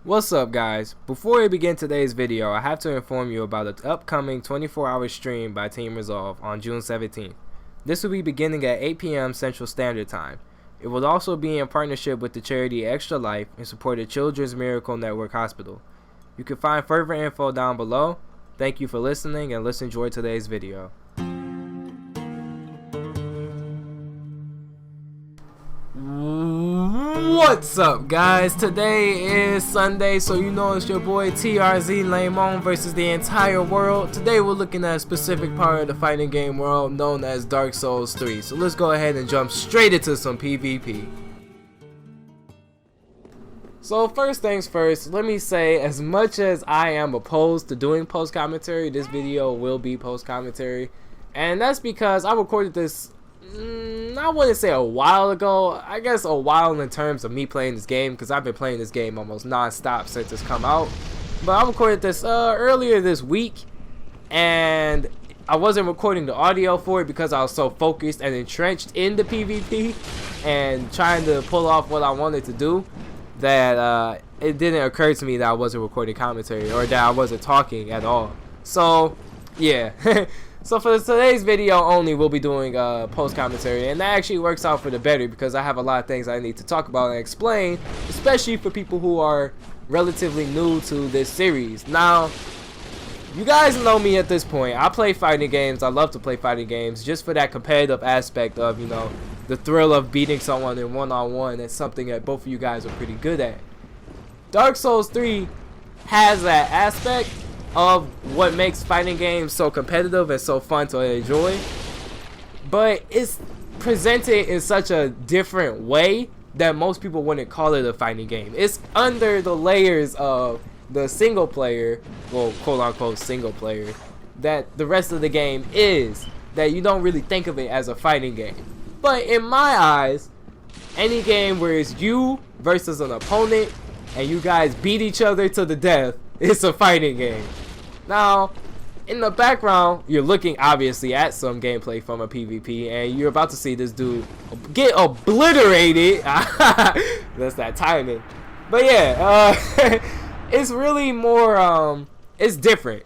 What's up guys, before we begin today's video I have to inform you about an upcoming 24-hour stream by Team Rezolve on June 17th. This will be beginning at 8 p.m. Central Standard Time. It will also be in partnership with the charity Extra Life and support the Children's Miracle Network Hospital. You can find further info down below. Thank you for listening and let's enjoy today's video. What's up guys, today is Sunday, so you know it's your boy TRZ Lemon versus the entire world. Today we're looking at a specific part of the fighting game world known as Dark Souls 3. So let's go ahead and jump straight into some PvP. So first things first, let me say, as much as I am opposed to doing post commentary, this video will be post commentary. And that's because I recorded this I wouldn't say a while ago, I guess a while in terms of me playing this game, because I've been playing this game almost non-stop since it's come out. But I recorded this earlier this week, and I wasn't recording the audio for it because I was so focused and entrenched in the PvP and trying to pull off what I wanted to do that it didn't occur to me that I wasn't recording commentary or that I wasn't talking at all. So yeah. So for today's video only, we'll be doing post commentary, and that actually works out for the better because I have a lot of things I need to talk about and explain, especially for people who are relatively new to this series. Now, you guys know me at this point. I play fighting games. I love to play fighting games just for that competitive aspect of, you know, the thrill of beating someone in one-on-one. That's something that both of you guys are pretty good at. Dark Souls 3 has that aspect of what makes fighting games so competitive and so fun to enjoy, but it's presented in such a different way that most people wouldn't call it a fighting game. It's under the layers of the single player, well, quote unquote single player, that the rest of the game is, that you don't really think of it as a fighting game. But in my eyes, any game where it's you versus an opponent and you guys beat each other to the death, it's a fighting game. Now, in the background, you're looking obviously at some gameplay from a PvP, and you're about to see this dude get obliterated. That's that timing. But yeah, it's really more, it's different.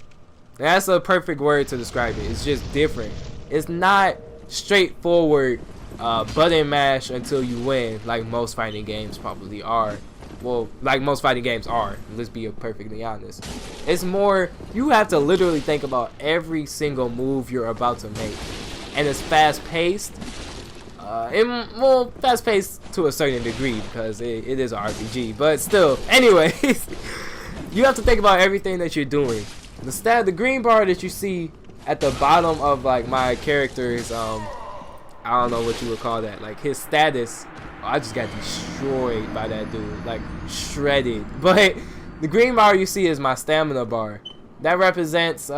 That's a perfect word to describe it. It's just different. It's not straightforward button mash until you win like most fighting games probably are. Well, like most fighting games are, let's be perfectly honest. It's more, you have to literally think about every single move you're about to make. And it's fast-paced. Well, fast-paced to a certain degree because it is an RPG. But still, anyways, you have to think about everything that you're doing. The green bar that you see at the bottom of like my character's, I don't know what you would call that, like his status. I just got destroyed by that dude, like shredded. But the green bar you see is my stamina bar. That represents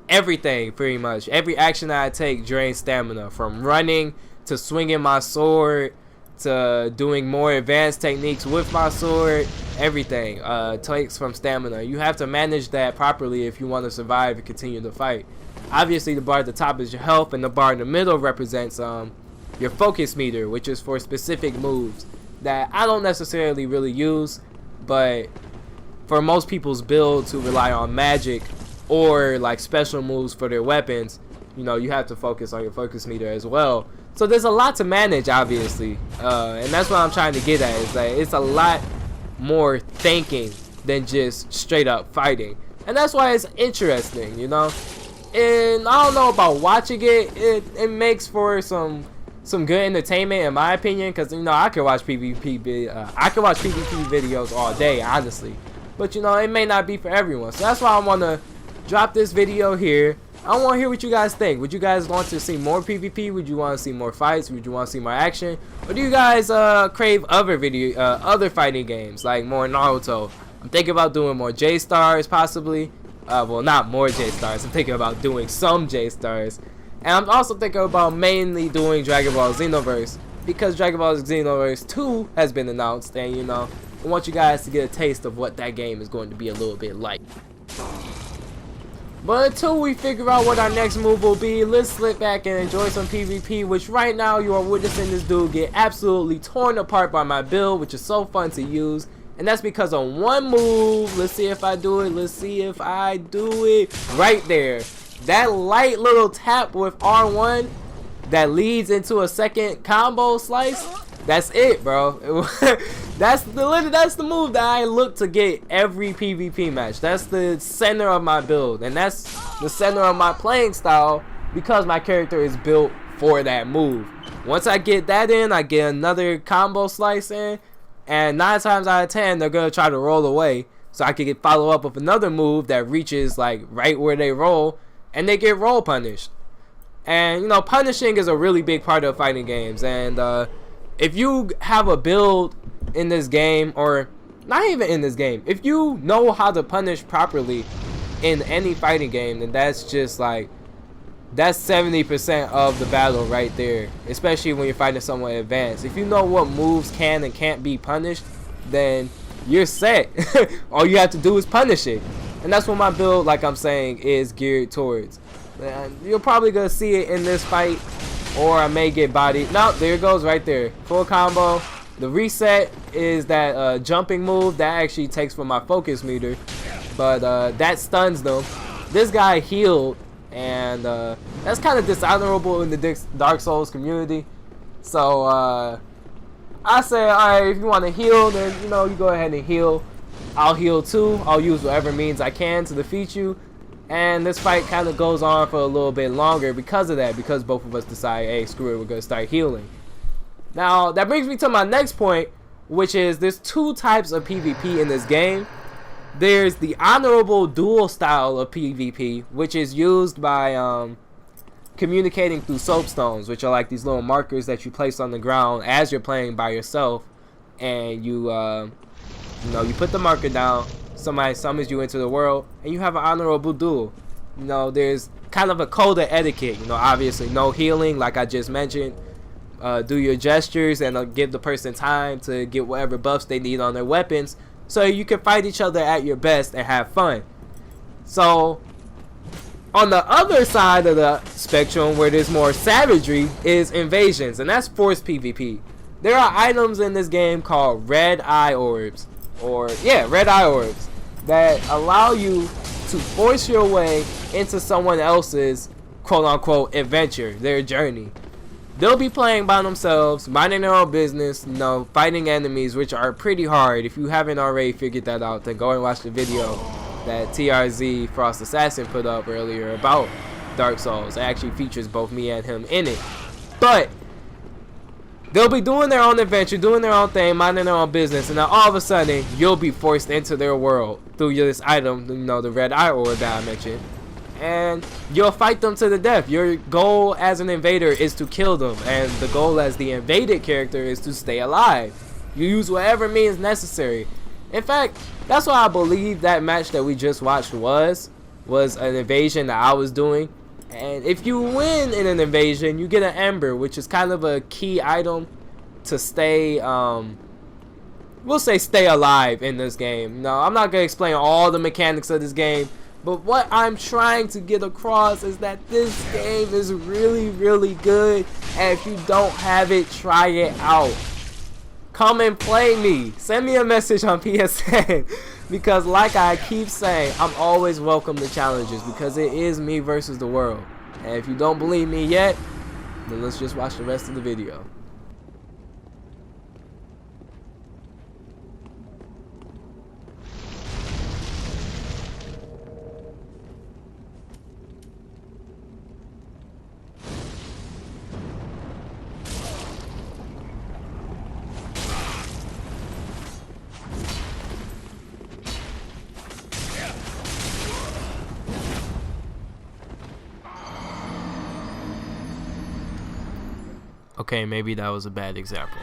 everything pretty much. Every action that I take drains stamina, from running to swinging my sword to doing more advanced techniques with my sword. Everything takes from stamina. You have to manage that properly if you want to survive and continue to fight. Obviously the bar at the top is your health, and the bar in the middle represents your focus meter, which is for specific moves that I don't necessarily really use, but for most people's build to rely on magic or like special moves for their weapons, you know, you have to focus on your focus meter as well. So there's a lot to manage, obviously, and that's what I'm trying to get at, is that it's a lot more thinking than just straight up fighting, and that's why it's interesting, you know. And I don't know about watching it, it makes for some good entertainment in my opinion, because you know I could watch PvP videos all day, honestly, but you know it may not be for everyone. So that's why I want to drop this video here. I want to hear what you guys think. Would you guys want to see more PvP? Would you want to see more fights? Would you want to see more action? Or do you guys crave other fighting games like more Naruto? I'm thinking about doing more J-Stars possibly. Well, not more J-Stars. I'm thinking about doing some J-Stars. And I'm also thinking about mainly doing Dragon Ball Xenoverse, because Dragon Ball Xenoverse 2 has been announced, and you know, I want you guys to get a taste of what that game is going to be a little bit like. But until we figure out what our next move will be, let's sit back and enjoy some PvP, which right now you are witnessing this dude get absolutely torn apart by my build, which is so fun to use. And that's because on one move, let's see if I do it, let's see if I do it, right there. That light little tap with R1 that leads into a second combo slice, that's it, bro. That's the move that I look to get every PvP match. That's the center of my build, and that's the center of my playing style because my character is built for that move. Once I get that in, I get another combo slice in, and 9 times out of 10 they're gonna try to roll away, so I can follow up with another move that reaches like right where they roll, and they get roll punished. And you know, punishing is a really big part of fighting games, and if you have a build in this game, or not even in this game, if you know how to punish properly in any fighting game, then that's just like, that's 70% of the battle right there, especially when you're fighting someone advanced. If you know what moves can and can't be punished, then you're set. All you have to do is punish it, and that's what my build, like I'm saying, is geared towards. And you're probably gonna see it in this fight, or I may get bodied. No, there it goes right there, full combo. The reset is that jumping move that actually takes from my focus meter, but that stuns them. This guy healed, and that's kind of dishonorable in the Dark Souls community. So I say, alright, if you want to heal, then you know, you go ahead and heal. I'll heal too. I'll use whatever means I can to defeat you. And this fight kind of goes on for a little bit longer because of that, because both of us decide, hey, screw it, we're going to start healing. Now, that brings me to my next point, which is there's 2 types of PvP in this game. There's the honorable duel style of PvP, which is used by communicating through soapstones, which are like these little markers that you place on the ground as you're playing by yourself. And you know, you put the marker down, somebody summons you into the world, and you have an honorable duel. You know, there's kind of a code of etiquette. You know, obviously no healing, like I just mentioned. Do your gestures and give the person time to get whatever buffs they need on their weapons, so you can fight each other at your best and have fun. So on the other side of the spectrum, where there's more savagery, is invasions, and that's forced PvP. There are items in this game called red eye orbs, red eye orbs, that allow you to force your way into someone else's quote-unquote adventure, their journey. They'll be playing by themselves, minding their own business, you know, fighting enemies, which are pretty hard. If you haven't already figured that out, then go and watch the video that TRZ Frost Assassin put up earlier about Dark Souls. It actually features both me and him in it. But they'll be doing their own adventure, doing their own thing, minding their own business, and then all of a sudden, you'll be forced into their world through this item, you know, the red eye orb that I mentioned. And you'll fight them to the death. Your goal as an invader is to kill them, and the goal as the invaded character is to stay alive. You use whatever means necessary. In fact, that's what I believe that match that we just watched was an invasion that I was doing. And if you win in an invasion, you get an ember, which is kind of a key item to stay, we'll say stay alive in this game. No, I'm not going to explain all the mechanics of this game, but what I'm trying to get across is that this game is really, really good, and if you don't have it, try it out. Come and play me. Send me a message on PSN, because like I keep saying, I'm always welcome to challenges, because it is me versus the world. And if you don't believe me yet, then let's just watch the rest of the video. Okay, maybe that was a bad example.